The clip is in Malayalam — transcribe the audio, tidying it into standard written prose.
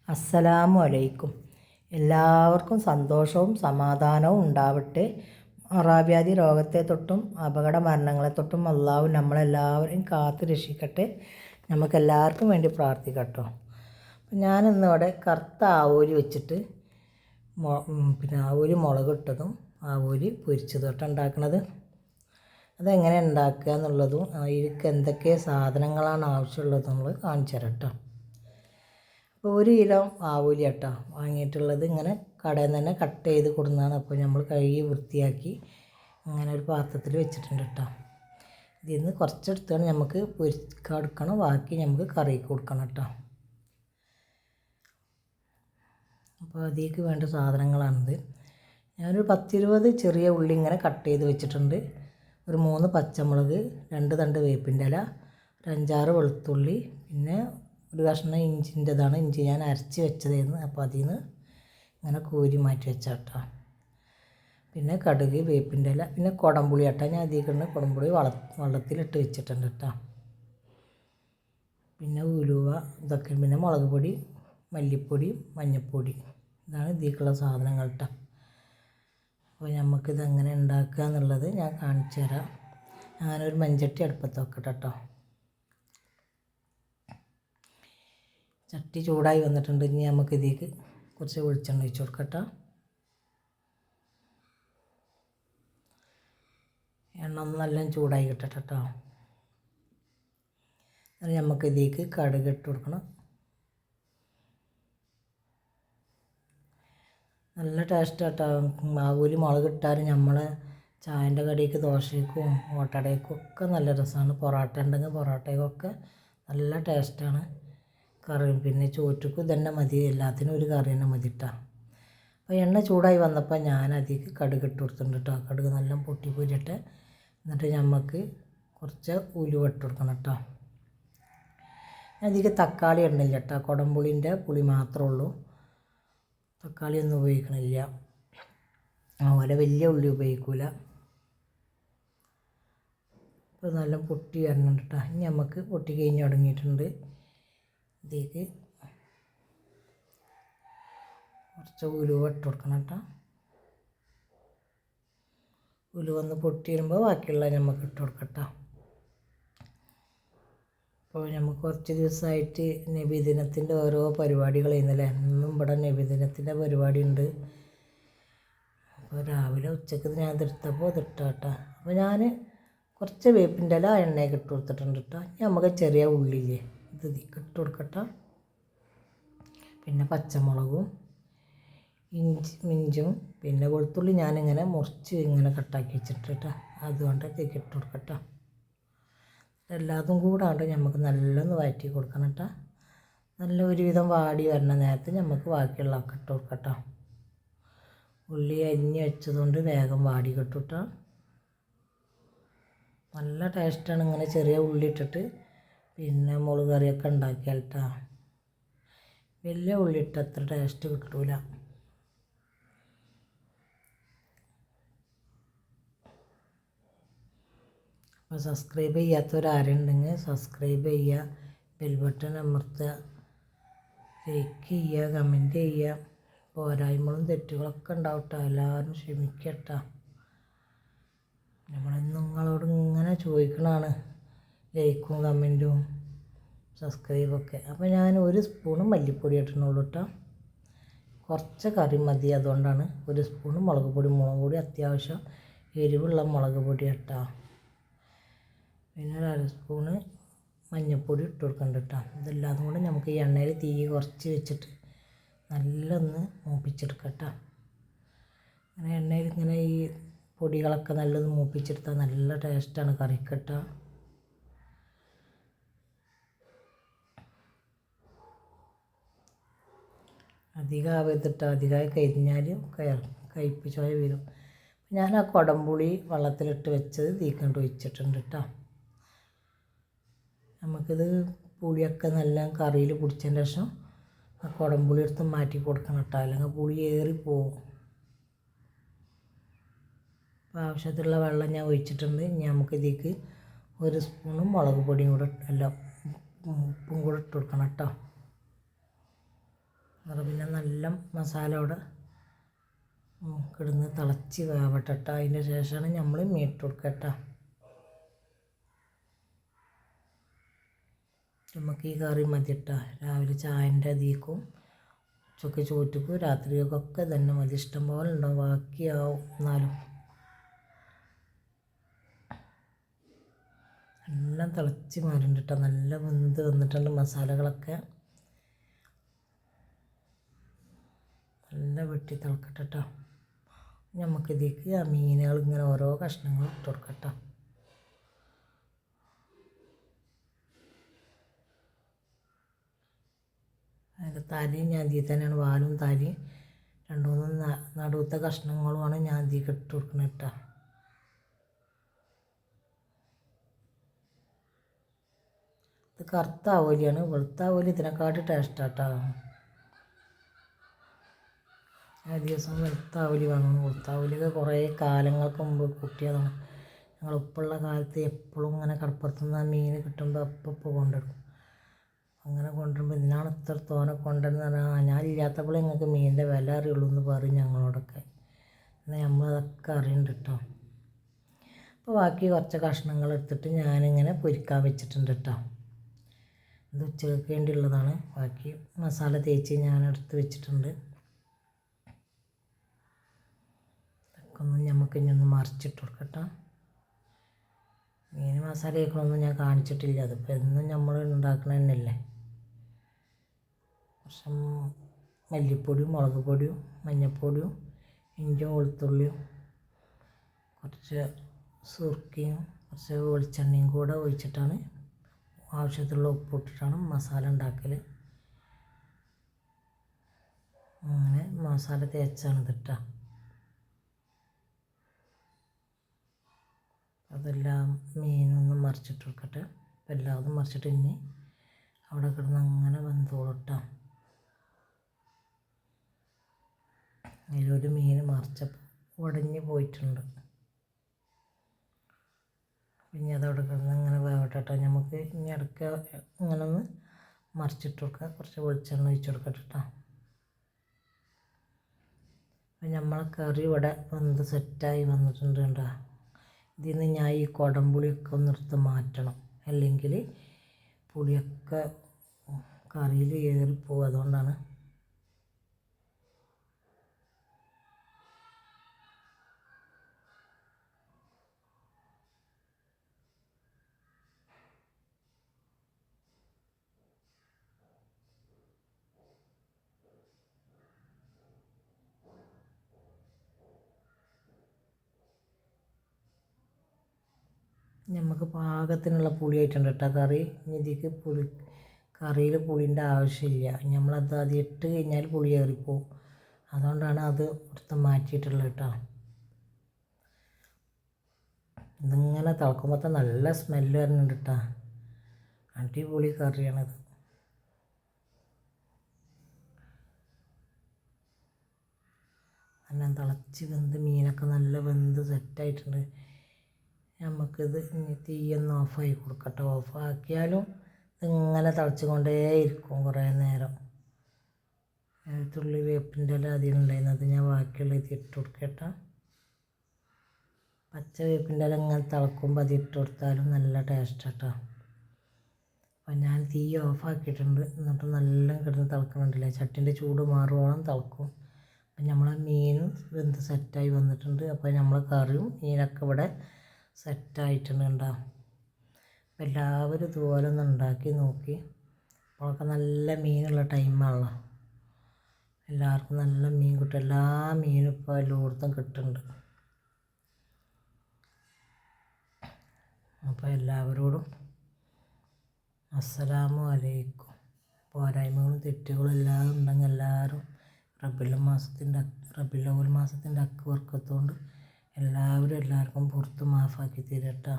അസ്സലാമു അലൈക്കും. എല്ലാവർക്കും സന്തോഷവും സമാധാനവും ഉണ്ടാവട്ടെ. അറാബ്യാദി രോഗത്തെ തൊട്ടും അപകട മരണങ്ങളെ തൊട്ടും അള്ളാഹു നമ്മളെല്ലാവരെയും കാത്തു രക്ഷിക്കട്ടെ. നമുക്കെല്ലാവർക്കും വേണ്ടി പ്രാർത്ഥിക്കട്ടോ. ഞാനിന്ന് ഇവിടെ കറുത്ത ആവോലി വെച്ചിട്ട് പിന്നെ ആവോലി മുളകിട്ടതും ആവോലി പൊരിച്ചതും തൊട്ട് ഉണ്ടാക്കുന്നത്. അതെങ്ങനെ ഉണ്ടാക്കുക എന്നുള്ളതും അതിലേക്ക് എന്തൊക്കെ സാധനങ്ങളാണ് ആവശ്യമുള്ളതെന്നുള്ളത് കാണിച്ചു തരാം കേട്ടോ. അപ്പോൾ 1 കിലോ ആവൂലി കേട്ടോ വാങ്ങിയിട്ടുള്ളത്. ഇങ്ങനെ കടയിൽ നിന്ന് തന്നെ കട്ട് ചെയ്ത് കൊടുക്കുന്നതാണ്. അപ്പോൾ നമ്മൾ കഴുകി വൃത്തിയാക്കി അങ്ങനെ ഒരു പാത്രത്തിൽ വെച്ചിട്ടുണ്ട് കേട്ടോ. ഇതിൽ നിന്ന് കുറച്ചെടുത്താണ് നമുക്ക് പൊരിക്കെടുക്കണം, ബാക്കി നമുക്ക് കറിക്ക് കൊടുക്കണം കേട്ടോ. അപ്പോൾ അതിലേക്ക് വേണ്ട സാധനങ്ങളാണിത്. ഞാനൊരു 10-20 ചെറിയ ഉള്ളി ഇങ്ങനെ കട്ട് ചെയ്ത് വെച്ചിട്ടുണ്ട്. ഒരു 3 പച്ചമുളക്, 2 തണ്ട് വേപ്പിൻ്റെ ഇല, ഒരു 5-6 വെളുത്തുള്ളി, പിന്നെ ഒരു കഷ്ണം ഇഞ്ചിൻ്റെതാണ്. ഇഞ്ചി ഞാൻ അരച്ച് വെച്ചതായിരുന്നു. അപ്പോൾ അതിൽ നിന്ന് ഇങ്ങനെ കോരി മാറ്റി വെച്ചാട്ടോ. പിന്നെ കടുക്, വേപ്പിൻ്റെ ഇല, പിന്നെ കുടംപുളി കേട്ടോ. ഞാൻ അധികം കുടംപുളി വെള്ളത്തിലിട്ട് വെച്ചിട്ടുണ്ട് കേട്ടോ. പിന്നെ ഉലുവ, ഇതൊക്കെ, പിന്നെ മുളക് പൊടി, മല്ലിപ്പൊടി, മഞ്ഞൾപ്പൊടി, ഇതാണ് ഇതിലേക്കുള്ള സാധനങ്ങൾ കേട്ടോ. അപ്പോൾ നമുക്കിത് എങ്ങനെ ഉണ്ടാക്കുക എന്നുള്ളത് ഞാൻ കാണിച്ചു തരാം. ഞാനൊരു മൺചട്ടി അടുപ്പത്ത് വെക്കട്ടെ കേട്ടോ. ചട്ടി ചൂടായി വന്നിട്ടുണ്ട്. ഇനി നമുക്ക് ഇതിലേക്ക് കുറച്ച് വെളിച്ചെണ്ണ ഒഴിച്ച് കൊടുക്കട്ടോ. എണ്ണ ഒന്ന് നല്ല ചൂടായി കിട്ടട്ടെ കേട്ടോ. അത് നമുക്ക് ഇതിലേക്ക് കടുക് ഇട്ട് കൊടുക്കണം. നല്ല ടേസ്റ്റ് കേട്ടോ. ആവൂലി മുളക് ഇട്ടാലും നമ്മളെ ചായൻ്റെ കടിക്ക്, ദോശയ്ക്കും ഓട്ടടയ്ക്കും ഒക്കെ നല്ല രസമാണ്. പൊറോട്ട ഉണ്ടെങ്കിൽ പൊറോട്ടയ്ക്കൊക്കെ നല്ല ടേസ്റ്റാണ്. കറി പിന്നെ ചോറ്റക്കും ഇതന്നെ മതി, എല്ലാത്തിനും ഒരു കറി തന്നെ മതി കേട്ടോ. അപ്പോൾ എണ്ണ ചൂടായി വന്നപ്പോൾ ഞാൻ അതിലേക്ക് കടുക് ഇട്ട് കൊടുത്തിട്ടുണ്ട് കേട്ടോ. കടുക് നല്ല പൊട്ടി പൊരിയട്ടെ. എന്നിട്ട് നമുക്ക് കുറച്ച് ഉലുവ ഇട്ട് കൊടുക്കണം കേട്ടോ. അതിലേക്ക് തക്കാളി ഇടുന്നില്ല കേട്ടോ. കുടംപുളിൻ്റെ പുളി മാത്രമേ ഉള്ളൂ, തക്കാളി ഒന്നും ഉപയോഗിക്കണില്ല. അതുപോലെ വലിയ ഉള്ളി ഉപയോഗിക്കില്ല. അപ്പോൾ നല്ല പൊട്ടി വരണുണ്ട് കേട്ടോ. ഇനി നമുക്ക് പൊട്ടി കഴിഞ്ഞ് തുടങ്ങിയിട്ടുണ്ട്. ഇതിലേക്ക് കുറച്ച് ഉലുവ ഇട്ട് കൊടുക്കണം കേട്ടോ. ഉലുവ ഒന്ന് പൊട്ടി വരുമ്പോൾ ബാക്കിയുള്ള നമുക്ക് ഇട്ട് കൊടുക്കട്ടോ. അപ്പോൾ നമുക്ക് കുറച്ച് ദിവസമായിട്ട് നബിദിനത്തിൻ്റെ ഓരോ പരിപാടികൾ ചെയ്യുന്നില്ലേ. ഇന്നും ഇവിടെ നബിദിനത്തിൻ്റെ പരിപാടി ഉണ്ട്. അപ്പോൾ രാവിലെ ഉച്ചയ്ക്ക് ഞാൻ ഇതെടുത്തപ്പോൾ ഇതിട്ടാ കേട്ടോ. അപ്പോൾ ഞാൻ കുറച്ച് വേപ്പിൻ്റെ ഇല എണ്ണയൊക്കെ ഇട്ട് കൊടുത്തിട്ടുണ്ട് കേട്ടോ. നമുക്ക് ചെറിയ ഉള്ളിയില്ലേ, ഇത് ഇട്ട് കൊടുക്കട്ടോ. പിന്നെ പച്ചമുളകും ഇഞ്ചും പിന്നെ വെളുത്തുള്ളി ഞാനിങ്ങനെ മുറിച്ച് ഇങ്ങനെ കട്ടാക്കി വെച്ചിട്ട് കേട്ടോ. അതുകൊണ്ട് ഇതിലേക്ക് ഇട്ട് കൊടുക്കട്ടോ. എല്ലാതും കൂടാണ്ട് നമുക്ക് നല്ലൊന്ന് വഴറ്റി കൊടുക്കണം കേട്ടോ. നല്ല ഒരുവിധം വാടി വരണ നേരത്ത് നമുക്ക് ബാക്കിയുള്ളതൊക്കെ ഇട്ട് കൊടുക്കട്ടോ. ഉള്ളി അരിഞ്ഞ് വെച്ചതുകൊണ്ട് വേഗം വാടി കിട്ടും കേട്ടോ. നല്ല ടേസ്റ്റാണ് ഇങ്ങനെ ചെറിയ ഉള്ളി ഇട്ടിട്ട് പിന്നെ മുളക് കറിയൊക്കെ ഉണ്ടാക്കിയാൽ കേട്ടോ. വലിയ ഉള്ളി ഇട്ട് അത്ര ടേസ്റ്റ് കിട്ടൂല. അപ്പോൾ സബ്സ്ക്രൈബ് ചെയ്യാത്തവരാരുണ്ടെങ്കിൽ സബ്സ്ക്രൈബ് ചെയ്യുക, ബെൽ ബട്ടൺ അമർത്തുക, ലൈക്ക് ചെയ്യുക, കമൻറ്റ് ചെയ്യുക. പോരായ്മകളും തെറ്റുകളൊക്കെ ഉണ്ടാവും കേട്ടോ. എല്ലാവരും ക്ഷമിക്കട്ടോ. നിങ്ങളോട് ഇങ്ങനെ ചോദിക്കണതാണ് ലൈക്കും കമൻറ്റും സബ്സ്ക്രൈബൊക്കെ. അപ്പോൾ ഞാൻ 1 സ്പൂണ് മല്ലിപ്പൊടി ഇട്ടിട്ടുള്ളൂ കേട്ടോ. കുറച്ച് കറി മതി, അതുകൊണ്ടാണ് 1 സ്പൂണ് മുളക് പൊടി അത്യാവശ്യം എരിവുള്ള മുളക് പൊടി കേട്ടോ. പിന്നെ ഒരു 1/2 സ്പൂണ് മഞ്ഞൾപ്പൊടി ഇട്ട് കൊടുക്കണ്ട കേട്ടോ. ഇതെല്ലാം കൂടെ നമുക്ക് ഈ എണ്ണയിൽ തീ കുറച്ച് വെച്ചിട്ട് നല്ലൊന്ന് മൂപ്പിച്ചെടുക്കട്ടോ. അങ്ങനെ എണ്ണയിൽ ഇങ്ങനെ ഈ പൊടികളൊക്കെ നല്ലത് മൂപ്പിച്ചെടുത്താൽ നല്ല ടേസ്റ്റാണ് കറിക്ക് കേട്ടോ. അധികം ആവരുതിട്ടോ. അധികമായി കഴിഞ്ഞാൽ കയ്പ്പ് ചുവ വരും. ഞാൻ ആ കുടംപുളി വെള്ളത്തിലിട്ട് വെച്ചത് തീക്കൊണ്ട് ഒഴിച്ചിട്ടുണ്ട് കേട്ടോ. നമുക്കിത് പുളിയൊക്കെ നല്ല കറിയിൽ പിടിച്ചതിന് ശേഷം ആ കുടംപുളി എടുത്ത് മാറ്റി കൊടുക്കണം കേട്ടോ. അല്ലെങ്കിൽ പുളി ഏറിപ്പോവും. അപ്പോൾ ആവശ്യത്തിലുള്ള വെള്ളം ഞാൻ ഒഴിച്ചിട്ടുണ്ട്. ഇനി നമുക്കിതിലേക്ക് 1 സ്പൂണ് മുളക് പൊടിയും കൂടെ ഉപ്പും കൂടെ ഇട്ട് കൊടുക്കണം കേട്ടോ. നല്ല മസാല അവിടെ കിടന്ന് തിളച്ച് വേവട്ടെ. അതിന് ശേഷമാണ് നമ്മൾ മീൻ ഇട്ട് കൊടുക്കുക. നമുക്ക് ഈ കറി മതി. രാവിലെ ചായൻ്റെ അതിക്കും ഉച്ചക്ക് ചോറ്റക്കും രാത്രിയൊക്കെ തന്നെ മതി. ഇഷ്ടം പോലെ ഉണ്ടാവും, ബാക്കിയാവും. എന്നാലും എല്ലാം തിളച്ച് മാറിണ്ട്. നല്ല വെന്ത് വന്നിട്ടുണ്ട്. മസാലകളൊക്കെ നല്ല വെട്ടി തിളക്കട്ടെ. നമുക്കിതിലേക്ക് ആ മീനുകൾ ഇങ്ങനെ ഓരോ കഷ്ണങ്ങൾ ഇട്ട് കൊടുക്കട്ടെ. അതിൻ്റെ തലയും ഞാൻ ഇതിൽ തന്നെയാണ്, വാലും തലയും 2-3 നടുവത്തെ കഷ്ണങ്ങളുമാണ് ഞാൻ ഇതിലേക്ക് ഇട്ട് കൊടുക്കുന്നത്. ഇത് കറുത്ത ആവോലിയാണ്, വെളുത്ത ആവോലി ഇതിനെക്കാട്ടി ടേസ്റ്റാട്ടോ. ആ ദിവസം വെളുത്ത ആവോലി വാങ്ങുന്നു. വെളുത്ത ആവോലിയൊക്കെ കുറേ കാലങ്ങൾക്ക് മുമ്പ് കൂട്ടിയതാണ്. ഞങ്ങൾ ഉപ്പുള്ള കാലത്ത് എപ്പോഴും ഇങ്ങനെ കടപ്പുറത്തുനിന്ന് മീൻ കിട്ടുമ്പോൾ അപ്പം കൊണ്ടുവരും. അങ്ങനെ കൊണ്ടുവരുമ്പോൾ ഇതിനാണ് ഇത്ര തോനെ കൊണ്ടുവരുന്നത് പറഞ്ഞാൽ, ഞാൻ ഇല്ലാത്തപ്പോൾ നിങ്ങൾക്ക് മീനിൻ്റെ വില അറിയുള്ളൂ എന്ന് പറയും ഞങ്ങളോടൊക്കെ. എന്നാൽ നമ്മളതൊക്കെ അറിയുന്നുണ്ട്. അപ്പോൾ ബാക്കി കുറച്ച് കഷ്ണങ്ങൾ എടുത്തിട്ട് ഞാനിങ്ങനെ പൊരിക്കാൻ വെച്ചിട്ടുണ്ട്. ഇത് ഉച്ചയ്ക്ക് വേണ്ടിയുള്ളതാണ്. ബാക്കി മസാല തേച്ച് ഞാൻ എടുത്ത് വെച്ചിട്ടുണ്ട്. ഇതൊക്കെ ഒന്ന് നമുക്ക് ഇനി ഒന്ന് മറിച്ചിട്ട് കൊടുക്കട്ടെ. മീൻ മസാല തേക്കണമൊന്നും ഞാൻ കാണിച്ചിട്ടില്ല. അതിപ്പോൾ എന്നും നമ്മൾ ഉണ്ടാക്കണ തന്നെയല്ലേ. കുറച്ച് മല്ലിപ്പൊടിയും മുളക് പൊടിയും മഞ്ഞൾപ്പൊടിയും ഇഞ്ചിയും വെളുത്തുള്ളിയും കുറച്ച് സുർക്കയും കുറച്ച് വെളിച്ചെണ്ണയും കൂടെ ഒഴിച്ചിട്ടാണ് ആവശ്യത്തിലുള്ള ഉപ്പിട്ടിട്ടാണ് മസാല ഉണ്ടാക്കൽ. അങ്ങനെ മസാല തേച്ചാണ് ഇതിട്ടാ. അതെല്ലാം മീനൊന്നും മറിച്ചിട്ട് കൊടുക്കട്ടെ. അപ്പോൾ എല്ലാതും മറിച്ചിട്ട് ഇനി അവിടെ കിടന്ന് അങ്ങനെ വെന്തോളട്ടാം. അതിലൊരു മീൻ മറിച്ചപ്പോൾ ഉടഞ്ഞ് പോയിട്ടുണ്ട്. പിന്നെ അതവിടെ കിടന്ന് ഇങ്ങനെ വേവട്ടെ. നമുക്ക് ഇനി ഇടയ്ക്ക് ഇങ്ങനെ ഒന്ന് മറിച്ചിട്ട് കൊടുക്കുക. കുറച്ച് വെളിച്ചെണ്ണ ഒഴിച്ച് കൊടുക്കട്ടെ. അപ്പം നമ്മളെ കറി ഇവിടെ വെന്ത് സെറ്റായി വന്നിട്ടുണ്ട്. കേട്ടോ, ഇതിൽ നിന്ന് ഞാൻ ഈ കുടംപുളിയൊക്കെ ഒന്നെടുത്ത് മാറ്റണം, അല്ലെങ്കിൽ പുളിയൊക്കെ കറിയിൽ ഏറിപ്പോവും. അതുകൊണ്ടാണ്. നമുക്ക് പാകത്തിനുള്ള പുളി ആയിട്ടുണ്ട് കേട്ടോ കറി. ഇതിക്ക് കറിയിൽ പുളിൻ്റെ ആവശ്യമില്ല. നമ്മളത് അത് ഇട്ട് കഴിഞ്ഞാൽ പുളി ഏറിപ്പോവും. അതുകൊണ്ടാണ് അത് എടുത്ത് മാറ്റിയിട്ടുള്ളത് കേട്ടോ. ഇതിങ്ങനെ തിളക്കുമ്പോൾ നല്ല സ്മെല്ല് വരുന്നുണ്ട് കേട്ടോ. അടിപൊളി കറിയാണിത്. നല്ല തിളച്ച് വെന്ത് മീനൊക്കെ നല്ല വെന്ത് സെറ്റായിട്ടുണ്ട്. നമുക്കിത് ഇനി തീയൊന്ന് ഓഫാക്കി കൊടുക്കട്ടെ. ഓഫാക്കിയാലും ഇങ്ങനെ തിളച്ച് കൊണ്ടേയിരിക്കും കുറേ നേരം. തുള്ളി വേപ്പിൻ്റെ ഇല അതിലുണ്ടായിരുന്നു, അത് ഞാൻ ബാക്കിയുള്ള ഇത് ഇട്ട് കൊടുക്കട്ടെ. പച്ച വേപ്പിൻ്റെ ഇല ഇങ്ങനെ തിളക്കുമ്പോൾ അത് ഇട്ട് കൊടുത്താലും നല്ല ടേസ്റ്റാട്ടോ. അപ്പം ഞാൻ തീ ഓഫാക്കിയിട്ടുണ്ട്. എന്നിട്ട് നല്ല കിടന്ന് തിളക്കണുണ്ടല്ലേ, ചട്ടിൻ്റെ ചൂട് മാറുവോളം തിളക്കും. അപ്പം നമ്മളെ മീനും വെന്ത് സെറ്റായി വന്നിട്ടുണ്ട്. അപ്പോൾ നമ്മളെ കറിയും മീനൊക്കെ ഇവിടെ സെറ്റായിട്ടുണ്ട്. ഉണ്ടാവും. അപ്പോൾ എല്ലാവരും ഇതുപോലെ ഒന്ന് ഉണ്ടാക്കി നോക്കി. അപ്പോഴൊക്കെ നല്ല മീനുള്ള ടൈമാണല്ലോ. എല്ലാവർക്കും നല്ല മീൻ കിട്ടും. എല്ലാ മീനും ഇപ്പോൾ എല്ലായിടത്തും കിട്ടുന്നുണ്ട്. അപ്പോൾ എല്ലാവരോടും അസ്സലാമു അലൈക്കും. പോരായ്മകളും തെറ്റുകളും എല്ലാം ഉണ്ടെങ്കിൽ എല്ലാവരും റബീഉൽ അവ്വൽ മാസത്തിൻ്റെ അക്ക് ബർക്കത്തുകൊണ്ട് എല്ലാവർക്കും പുറത്ത് മാഫാക്കി തരട്ടെ.